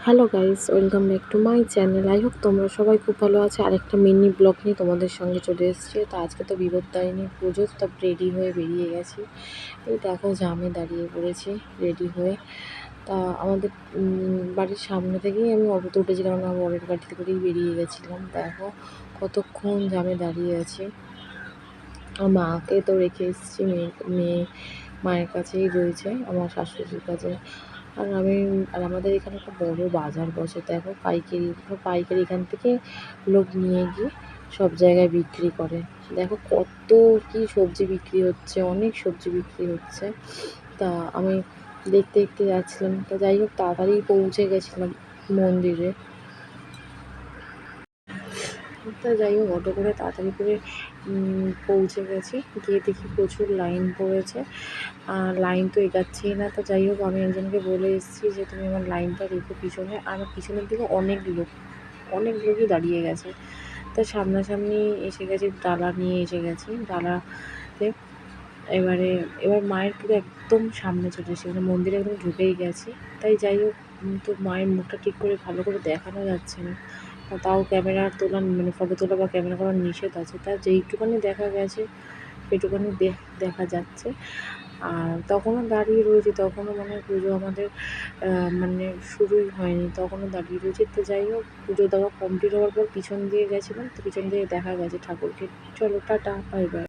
Hello guys, welcome back to my channel. I hope তোমরা সবাই খুব ভালো আছো। আরেকটা মিনি ব্লগ নিয়ে তোমাদের সঙ্গে চলে এসেছি। তো আজকে তো বিপত্তারিণী পুজো, তো রেডি হয়ে বেরিয়ে গেছি। এই দেখো জামে দাঁড়িয়ে পড়েছি রেডি হয়ে। তা আমাদের বাড়ির সামনে থেকেই আমি অটোতে উঠেছিলাম, না বরের গাড়িতে করেই বেরিয়ে গেছিলাম। দেখো কতক্ষণ জামে দাঁড়িয়ে আছি। আর মাকে তো রেখে এসেছি, মেয়ে মায়ের কাছেই রয়েছে, আমার শাশুড়ির কাছে। আর আমাদের এখানে একটা বড় বাজার বসে, দেখো পাইকারি এখান থেকে লোক নিয়ে গিয়ে সব জায়গায় বিক্রি করে। দেখো কত কি সবজি বিক্রি হচ্ছে, অনেক সবজি বিক্রি হচ্ছে। তা আমি দেখতে দেখতে যাচ্ছিলাম। তা যাই হোক, তাড়াতাড়ি পৌঁছে গেছিলাম মন্দিরে। তা যাই হোক, অটো করে তাড়াতাড়ি করে পৌঁছে গেছি। গিয়ে দেখি প্রচুর লাইন পড়েছে, আর লাইন তো এগাচ্ছেই না। তো যাই হোক, আমি একজনকে বলে এসেছি যে তুমি আমার লাইনটা রেখো পিছনে। আর পিছনের দিকে অনেক লোকই দাঁড়িয়ে গেছে। তা সামনাসামনি এসে গেছি, ডালা নিয়ে এসে গেছি। ডালাতে এবার মায়ের পুরো একদম সামনে চলে এসেছি, মানে মন্দিরে একদম ঢুকেই গেছি। তাই যাই হোক, তো মায়ের মুখটা ঠিক করে ভালো করে দেখানো যাচ্ছে না। তাও ক্যামেরা তোলা, মানে ফটো তোলা বা ক্যামেরা করা নিষেধ আছে। তার যেইটুখানি দেখা গেছে সেটুখানি দেখা যাচ্ছে। আর তখনও দাঁড়িয়ে রয়েছি, তখনও মানে পুজো আমাদের মানে শুরুই হয়নি, তখনও দাঁড়িয়ে রয়েছি। তো যাই হোক, পুজো দেওয়া কমপ্লিট হওয়ার পর পিছন দিয়ে গেছিলাম, তো পিছন দিয়ে দেখা গেছে ঠাকুরকে। চলো টাটা, বাই বাই।